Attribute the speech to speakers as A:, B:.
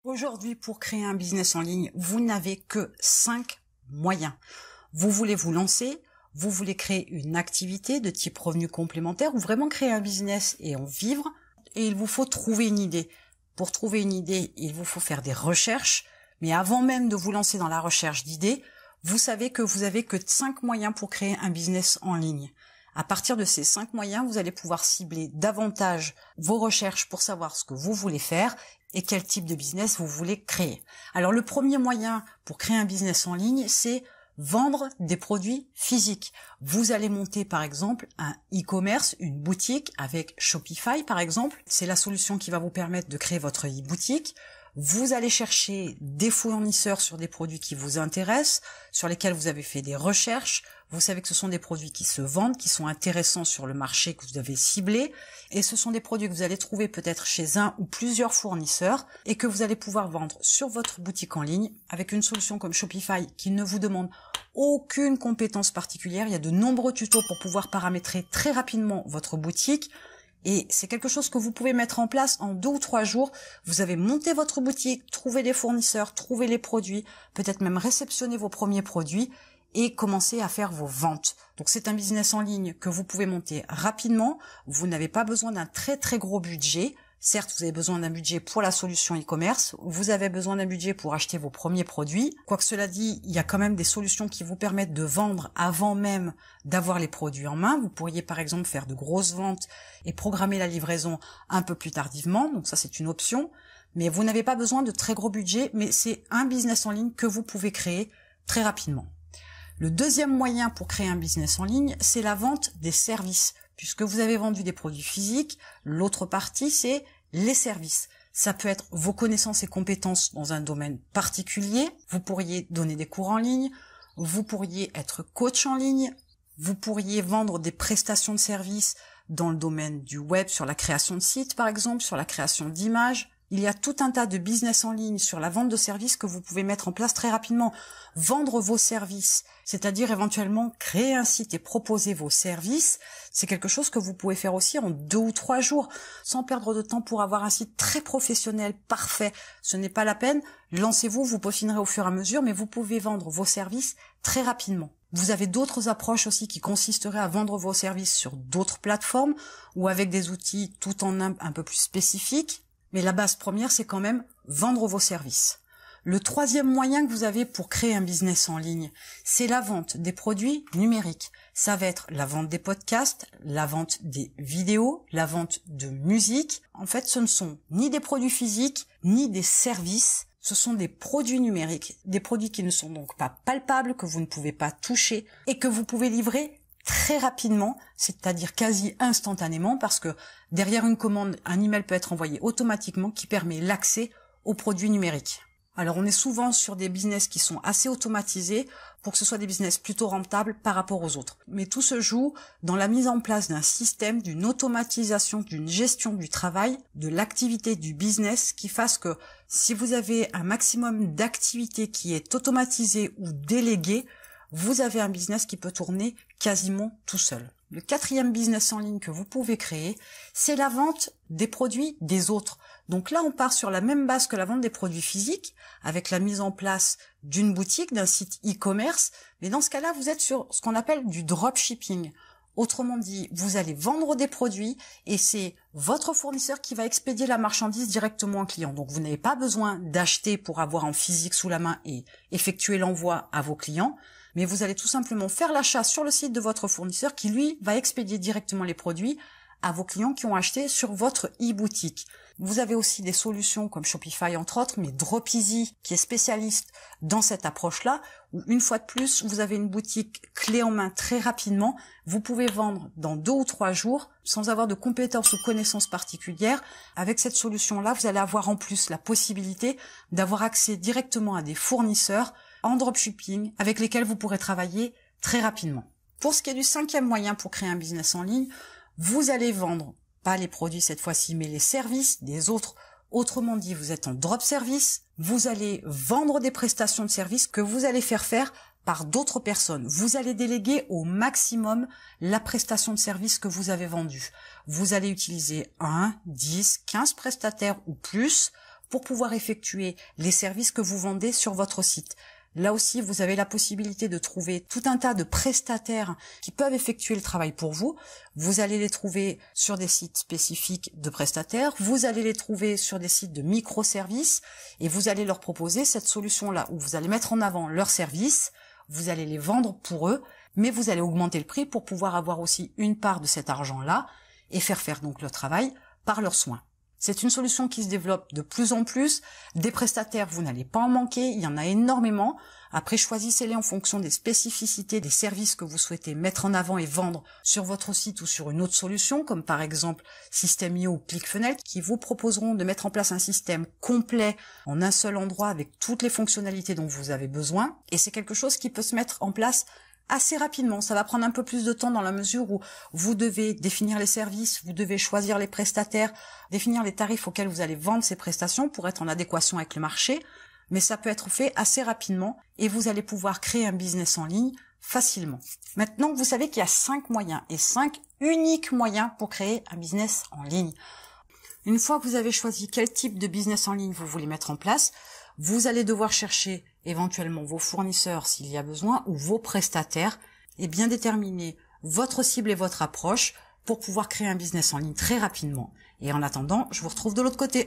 A: Aujourd'hui, pour créer un business en ligne, vous n'avez que 5 moyens. Vous voulez vous lancer, vous voulez créer une activité de type revenu complémentaire ou vraiment créer un business et en vivre, et il vous faut trouver une idée. Pour trouver une idée, il vous faut faire des recherches, mais avant même de vous lancer dans la recherche d'idées, vous savez que vous avez que 5 moyens pour créer un business en ligne. À partir de ces 5 moyens, vous allez pouvoir cibler davantage vos recherches pour savoir ce que vous voulez faire et quel type de business vous voulez créer. Alors le premier moyen pour créer un business en ligne, c'est vendre des produits physiques. Vous allez monter par exemple un e-commerce, une boutique avec Shopify par exemple. C'est la solution qui va vous permettre de créer votre e-boutique. Vous allez chercher des fournisseurs sur des produits qui vous intéressent, sur lesquels vous avez fait des recherches. Vous savez que ce sont des produits qui se vendent, qui sont intéressants sur le marché que vous avez ciblé. Et ce sont des produits que vous allez trouver peut-être chez un ou plusieurs fournisseurs et que vous allez pouvoir vendre sur votre boutique en ligne avec une solution comme Shopify qui ne vous demande aucune compétence particulière. Il y a de nombreux tutos pour pouvoir paramétrer très rapidement votre boutique. Et c'est quelque chose que vous pouvez mettre en place en 2 ou 3 jours. Vous avez monté votre boutique, trouvé les fournisseurs, trouvé les produits, peut-être même réceptionné vos premiers produits et commencer à faire vos ventes. Donc c'est un business en ligne que vous pouvez monter rapidement. Vous n'avez pas besoin d'un très très gros budget. Certes, vous avez besoin d'un budget pour la solution e-commerce, vous avez besoin d'un budget pour acheter vos premiers produits. Quoique cela dit, il y a quand même des solutions qui vous permettent de vendre avant même d'avoir les produits en main. Vous pourriez par exemple faire de grosses ventes et programmer la livraison un peu plus tardivement, donc ça c'est une option. Mais vous n'avez pas besoin de très gros budget, mais c'est un business en ligne que vous pouvez créer très rapidement. Le deuxième moyen pour créer un business en ligne, c'est la vente des services. Puisque vous avez vendu des produits physiques, l'autre partie, c'est les services. Ça peut être vos connaissances et compétences dans un domaine particulier. Vous pourriez donner des cours en ligne, vous pourriez être coach en ligne, vous pourriez vendre des prestations de services dans le domaine du web, sur la création de sites par exemple, sur la création d'images. Il y a tout un tas de business en ligne sur la vente de services que vous pouvez mettre en place très rapidement. Vendre vos services, c'est-à-dire éventuellement créer un site et proposer vos services, c'est quelque chose que vous pouvez faire aussi en 2 ou 3 jours, sans perdre de temps pour avoir un site très professionnel, parfait. Ce n'est pas la peine, lancez-vous, vous peaufinerez au fur et à mesure, mais vous pouvez vendre vos services très rapidement. Vous avez d'autres approches aussi qui consisteraient à vendre vos services sur d'autres plateformes ou avec des outils tout en un peu plus spécifiques. Mais la base première, c'est quand même vendre vos services. Le troisième moyen que vous avez pour créer un business en ligne, c'est la vente des produits numériques. Ça va être la vente des podcasts, la vente des vidéos, la vente de musique. En fait, ce ne sont ni des produits physiques, ni des services. Ce sont des produits numériques, des produits qui ne sont donc pas palpables, que vous ne pouvez pas toucher et que vous pouvez livrer très rapidement, c'est-à-dire quasi instantanément, parce que derrière une commande, un email peut être envoyé automatiquement qui permet l'accès aux produits numériques. Alors on est souvent sur des business qui sont assez automatisés pour que ce soit des business plutôt rentables par rapport aux autres. Mais tout se joue dans la mise en place d'un système, d'une automatisation, d'une gestion du travail, de l'activité du business qui fasse que si vous avez un maximum d'activité qui est automatisée ou déléguée, vous avez un business qui peut tourner quasiment tout seul. Le quatrième business en ligne que vous pouvez créer, c'est la vente des produits des autres. Donc là, on part sur la même base que la vente des produits physiques, avec la mise en place d'une boutique, d'un site e-commerce. Mais dans ce cas-là, vous êtes sur ce qu'on appelle du dropshipping. Autrement dit, vous allez vendre des produits et c'est votre fournisseur qui va expédier la marchandise directement au client. Donc vous n'avez pas besoin d'acheter pour avoir en physique sous la main et effectuer l'envoi à vos clients, mais vous allez tout simplement faire l'achat sur le site de votre fournisseur qui, lui, va expédier directement les produits à vos clients qui ont acheté sur votre e-boutique. Vous avez aussi des solutions comme Shopify entre autres, mais Dropeasy qui est spécialiste dans cette approche-là, où une fois de plus, vous avez une boutique clé en main très rapidement. Vous pouvez vendre dans 2 ou 3 jours sans avoir de compétences ou connaissances particulières. Avec cette solution-là, vous allez avoir en plus la possibilité d'avoir accès directement à des fournisseurs en dropshipping avec lesquels vous pourrez travailler très rapidement. Pour ce qui est du 5e moyen pour créer un business en ligne, vous allez vendre, pas les produits cette fois-ci, mais les services des autres. Autrement dit, vous êtes en drop service, vous allez vendre des prestations de services que vous allez faire par d'autres personnes. Vous allez déléguer au maximum la prestation de service que vous avez vendue. Vous allez utiliser 1, 10, 15 prestataires ou plus pour pouvoir effectuer les services que vous vendez sur votre site. Là aussi, vous avez la possibilité de trouver tout un tas de prestataires qui peuvent effectuer le travail pour vous. Vous allez les trouver sur des sites spécifiques de prestataires, vous allez les trouver sur des sites de microservices et vous allez leur proposer cette solution-là où vous allez mettre en avant leurs services, vous allez les vendre pour eux, mais vous allez augmenter le prix pour pouvoir avoir aussi une part de cet argent-là et faire donc le travail par leurs soins. C'est une solution qui se développe de plus en plus. Des prestataires, vous n'allez pas en manquer, il y en a énormément. Après, choisissez-les en fonction des spécificités des services que vous souhaitez mettre en avant et vendre sur votre site ou sur une autre solution, comme par exemple System.io ou ClickFunnels, qui vous proposeront de mettre en place un système complet en un seul endroit avec toutes les fonctionnalités dont vous avez besoin. Et c'est quelque chose qui peut se mettre en place assez rapidement. Ça va prendre un peu plus de temps dans la mesure où vous devez définir les services, vous devez choisir les prestataires, définir les tarifs auxquels vous allez vendre ces prestations pour être en adéquation avec le marché. Mais ça peut être fait assez rapidement et vous allez pouvoir créer un business en ligne facilement. Maintenant, vous savez qu'il y a 5 moyens et 5 uniques moyens pour créer un business en ligne. Une fois que vous avez choisi quel type de business en ligne vous voulez mettre en place, vous allez devoir chercher éventuellement vos fournisseurs s'il y a besoin ou vos prestataires et bien déterminer votre cible et votre approche pour pouvoir créer un business en ligne très rapidement. Et en attendant, je vous retrouve de l'autre côté.